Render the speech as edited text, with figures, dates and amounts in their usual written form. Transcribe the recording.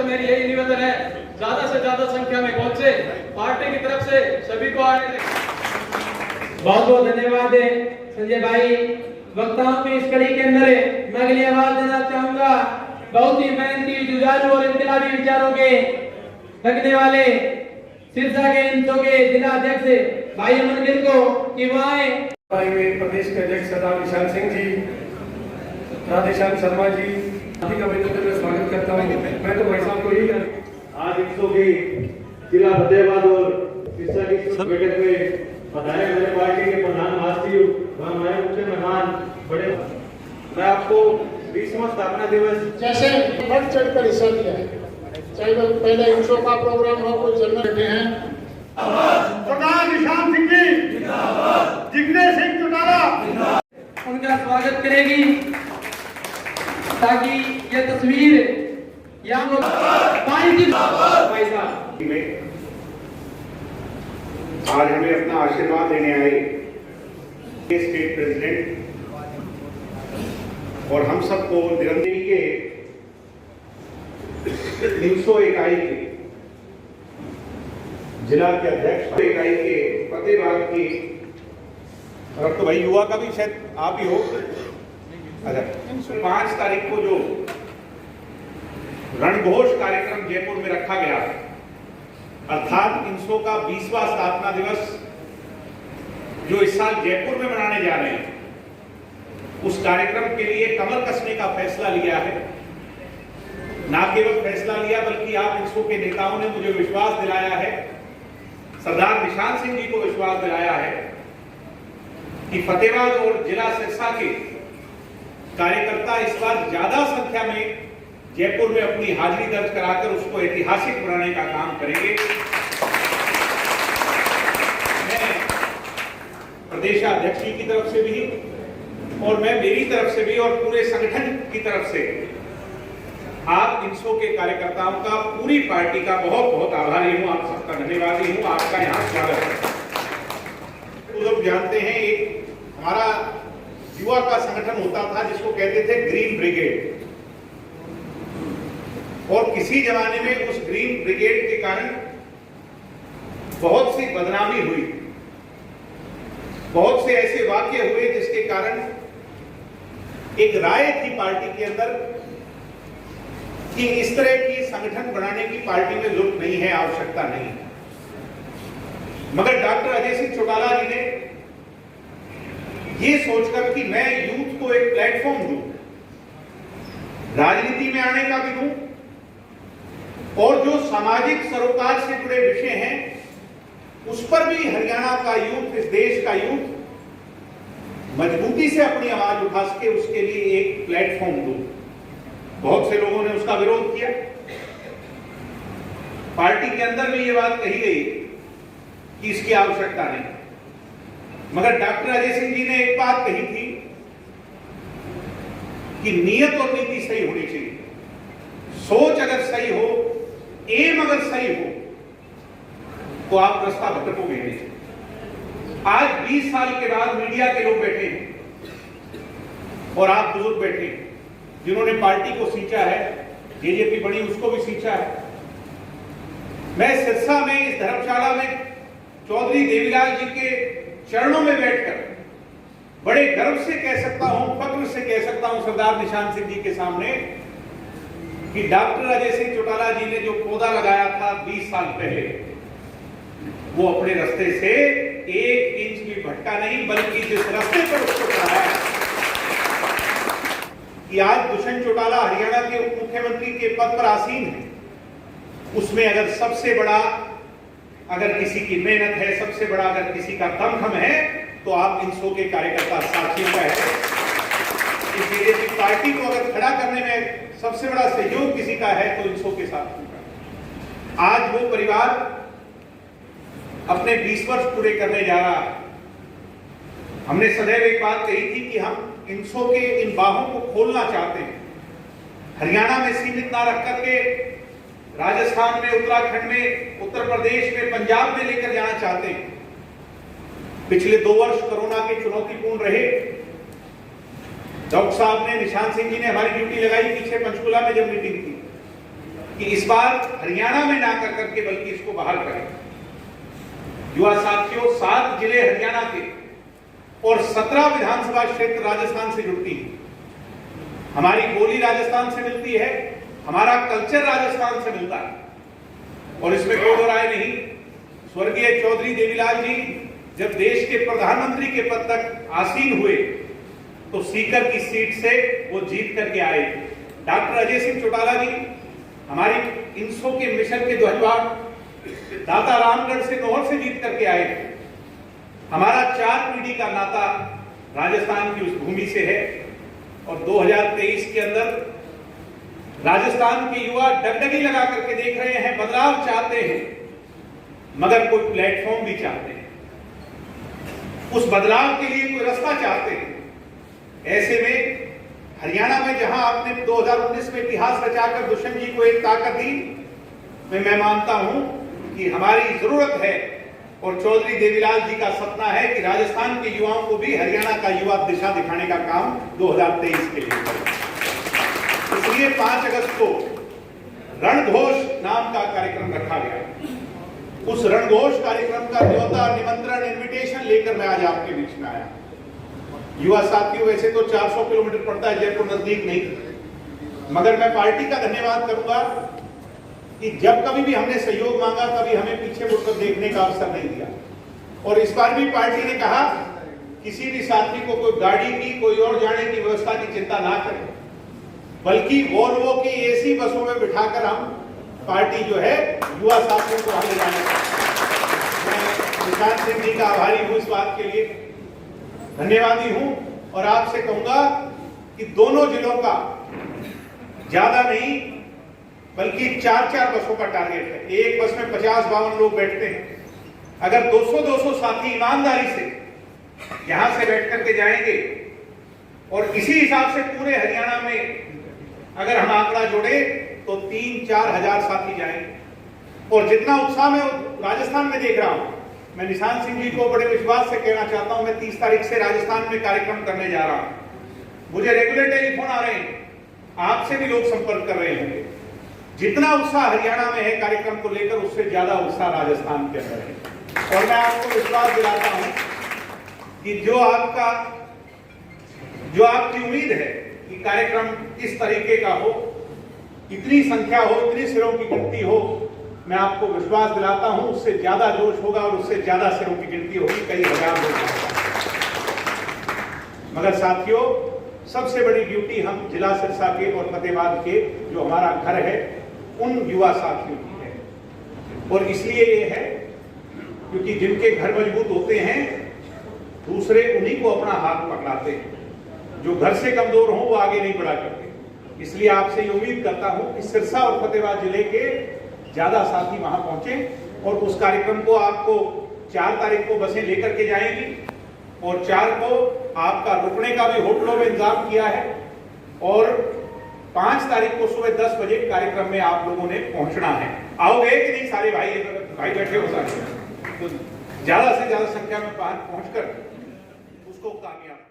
मेरी यही निवेदन है, ज्यादा से ज्यादा संख्या में पहुंचे, पार्टी की तरफ से सभी को आने दें। बहुत बहुत धन्यवाद संजय भाई। वक्ताओं में इस कड़ी के अंदर मैं अगली आवाज देना चाहूंगा बहुत ही मेहनती, जुझारू और इनकलाबी विचारों के रखने वाले सिरसा के इंसो के जिला अध्यक्ष भाई अमन गिल को कि वहां प्रदेश के अध्यक्ष सरदार निशान सिंह जी, राधेश्याम शर्मा जी, सभी का मैं स्वागत करता हूँ। मैं तो भाई साहब को ही आज इंसो की जिला फतेहाबाद और सिरसा की बैठक में बताया मेरे पार्टी के प्रधान महासचिव व हमारे मुख्य मेहमान बड़े, मैं आपको 20वां स्थापना दिवस जैसे बढ़ चढ़ कर हिस्सा लिया है, चाहे वो पहले इंसो का प्रोग्राम हो, कोई चलने बैठे हैं। सरदार निशान सिंह जी जिंदाबाद, जिग्नेश सिंह चौटाला उनका स्वागत करेगी ताकि ये तस्वीर यहाँ भाई साहब आज हमें अपना आशीर्वाद देने आए स्टेट प्रेसिडेंट और हम सबको निरंजनी के 300 इकाई के जिला के अध्यक्ष, इकाई के फतेहाबाद की, और तो भाई युवा का भी शायद आप ही हो। अच्छा, 5 तारीख को जो रणघोष कार्यक्रम जयपुर में रखा गया, अर्थात इंसो का 20वां स्थापना दिवस जो इस साल जयपुर में मनाने जा रहे हैं, उस कार्यक्रम के लिए कमर कसने का फैसला लिया है। ना केवल फैसला लिया बल्कि आप इंसो के नेताओं ने मुझे विश्वास दिलाया है, सरदार निशान सिंह जी को विश्वास दिलाया है कि फतेहाबाद और जिला सिरसा के कार्यकर्ता इस बार ज्यादा संख्या में जयपुर में अपनी हाजिरी दर्ज कराकर उसको ऐतिहासिक बनाने का काम करेंगे। मैं प्रदेशाध्यक्ष जी की तरफ से भी और मैं मेरी तरफ से भी और पूरे संगठन की तरफ से आप इंसो के कार्यकर्ताओं का, पूरी पार्टी का बहुत बहुत आभारी हूं, आप सबका धन्यवादी हूं। आपका यहां स्वागत है। तो लोग जानते हैं एक हमारा युवा का संगठन होता था जिसको कहते थे ग्रीन ब्रिगेड, और किसी जमाने में उस ग्रीन ब्रिगेड के कारण बहुत सी बदनामी हुई, बहुत से ऐसे वाकये हुए जिसके कारण एक राय थी पार्टी के अंदर कि इस तरह की संगठन बनाने की पार्टी में जरूरत नहीं है, आवश्यकता नहीं। मगर डॉक्टर अजय सिंह चौटाला जी ने यह सोचकर कि मैं यूथ को एक प्लेटफॉर्म दूं, राजनीति में आने का भी दूं, और जो सामाजिक सरोकार से जुड़े विषय हैं उस पर भी हरियाणा का यूथ, इस देश का यूथ मजबूती से अपनी आवाज उठा सके, उसके लिए एक प्लेटफॉर्म दूं। बहुत से लोगों ने उसका विरोध किया, पार्टी के अंदर भी यह बात कही गई कि इसकी आवश्यकता नहीं। मगर डॉक्टर अजय सिंह जी ने एक बात कही थी कि नियत और नीति सही होनी चाहिए, सोच अगर सही हो, एम अगर सही हो तो आप रास्ता भटकोगे नहीं। आज 20 साल के बाद मीडिया के लोग बैठे हैं और आप बुजुर्ग बैठे हैं जिन्होंने पार्टी को सींचा है, जेजेपी बड़ी उसको भी सींचा है। मैं सिरसा में इस धर्मशाला में चौधरी देवीलाल जी के चरणों में बैठकर बड़े गर्व से कह सकता हूं, फक्र से कह सकता हूं सरदार निशान सिंह जी के सामने कि डॉक्टर अजय सिंह चौटाला जी ने जो पौधा लगाया था 20 साल पहले, वो अपने रास्ते से 1 इंच भी भटका नहीं, बल्कि जिस रास्ते पर उसको चढ़ाया कि आज दुष्यंत चौटाला हरियाणा के उप मुख्यमंत्री के पद पर आसीन है, उसमें अगर सबसे बड़ा अगर किसी की मेहनत है, सबसे बड़ा अगर किसी का दमखम है तो आप इंसो के कार्यकर्ता साथियों का है। इस बीजेपी पार्टी को अगर खड़ा करने में सबसे बड़ा सहयोग किसी का है तो इंसो के साथियों का। आज वो परिवार अपने 20 वर्ष पूरे करने जा रहा है। हमने सदैव एक बात कही थी कि हम इंसो के इन बाहों को खोलना चाहते हैं, हरियाणा में सीमित ना रख करके राजस्थान में, उत्तराखंड में, उत्तर प्रदेश में, पंजाब में लेकर जाना चाहते हैं। पिछले 2 वर्ष कोरोना के चुनौतीपूर्ण रहे। डॉक्टर साहब ने, निशान सिंह जी ने हमारी ड्यूटी लगाई पीछे पंचकुला में जब मीटिंग थी। कि इस बार हरियाणा में ना कर करके बल्कि इसको बाहर करें। युवा साथियों, 7 जिले हरियाणा के और 17 विधानसभा क्षेत्र राजस्थान से जुड़ती है। हमारी बोली राजस्थान से मिलती है, हमारा कल्चर राजस्थान से मिलता है और इसमें कोई दो राय नहीं। स्वर्गीय चौधरी देवीलाल जी जब देश के प्रधानमंत्री के पद तक आसीन हुए तो सीकर की सीट से वो जीत करके आए। डॉक्टर अजय सिंह चौटाला जी हमारी इंसो के मिशन के ध्वजवाहक दाता रामगढ़ से नौहर से जीत करके आए। हमारा 4 पीढ़ी का नाता राजस्थान की उस भूमि से है और 2023 के अंदर राजस्थान के युवा डगडगी लगा करके देख रहे हैं, बदलाव चाहते हैं, मगर कोई प्लेटफॉर्म भी चाहते हैं, उस बदलाव के लिए कोई रास्ता चाहते हैं। ऐसे में हरियाणा में जहां आपने 2019 में इतिहास रचाकर दुष्यंत जी को एक ताकत दी, मैं मानता हूं कि हमारी जरूरत है और चौधरी देवीलाल जी का सपना है कि राजस्थान के युवाओं को भी हरियाणा का युवा दिशा दिखाने का काम 2023 के लिए करें। इसलिए 5 अगस्त को रणघोष नाम का कार्यक्रम रखा गया। उस रणघोष कार्यक्रम का न्योता, निमंत्रण, इन्विटेशन लेकर मैं आज आपके बीच में आया। युवा साथियों, वैसे तो 400 किलोमीटर पड़ता है, जयपुर नजदीक नहीं, मगर मैं पार्टी का धन्यवाद करूंगा कि जब कभी भी हमने सहयोग मांगा कभी हमें पीछे मुड़कर देखने का अवसर नहीं दिया। और इस बार भी पार्टी ने कहा किसी भी साथी को कोई गाड़ी की, कोई और जाने की व्यवस्था की चिंता ना करें, बल्कि वोल्वो की एसी बसों में बिठाकर हम पार्टी जो है युवा साथियों को आगे जाने का। मैं निशांत सिंह जी का आभारी हूं, इस बात के लिए धन्यवादी हूं और आपसे कहूंगा कि दोनों जिलों का ज्यादा नहीं बल्कि 4-4 बसों का टारगेट है। एक बस में 50-52 लोग बैठते हैं। अगर 200-200 साथी ईमानदारी से यहां से बैठ करके जाएंगे और इसी हिसाब से पूरे हरियाणा में अगर हम आंकड़ा जोड़े तो 3-4 हजार साथी जाएंगे। और जितना उत्साह मैं राजस्थान में देख रहा हूं, मैं निशांत सिंह जी को बड़े विश्वास से कहना चाहता हूं, मैं 30 तारीख से राजस्थान में कार्यक्रम करने जा रहा हूं। मुझे रेगुलर टेलीफोन आ रहे हैं, आपसे भी लोग संपर्क कर रहे होंगे। जितना उत्साह हरियाणा में है कार्यक्रम को लेकर, उससे ज्यादा उत्साह राजस्थान के अंदर है। और मैं आपको विश्वास दिलाता हूं कि जो आपकी उम्मीद है कि कार्यक्रम इस तरीके का हो, इतनी संख्या हो, इतनी सिरों की गिनती हो, मैं आपको विश्वास दिलाता हूं उससे ज्यादा जोश होगा और उससे ज्यादा सिरों की गिनती होगी, कई हजार लोग। मगर साथियों, सबसे बड़ी ड्यूटी हम जिला सिरसा के और फतेहाबाद के जो हमारा घर है उन युवा साथियों की है। और इसलिए ये है क्योंकि जिनके घर मजबूत होते हैं दूसरे उन्हीं को अपना हाथ पकड़ाते हैं, जो घर से कमजोर हों वो आगे नहीं बढ़ा करते। इसलिए आपसे ये उम्मीद करता हूं कि सिरसा और फतेहाबाद जिले के ज्यादा साथी वहां पहुंचे और उस कार्यक्रम को आपको 4 तारीख को बसें लेकर के जाएंगी और 4 को आपका रुकने का भी होटलों में इंतजाम किया है और 5 तारीख को सुबह 10 बजे कार्यक्रम में आप लोगों ने पहुंचना है। आओगे कि नहीं? सारे भाई बैठे हो सारे, तो ज्यादा से ज्यादा संख्या में पहुंचकर उसको कामयाब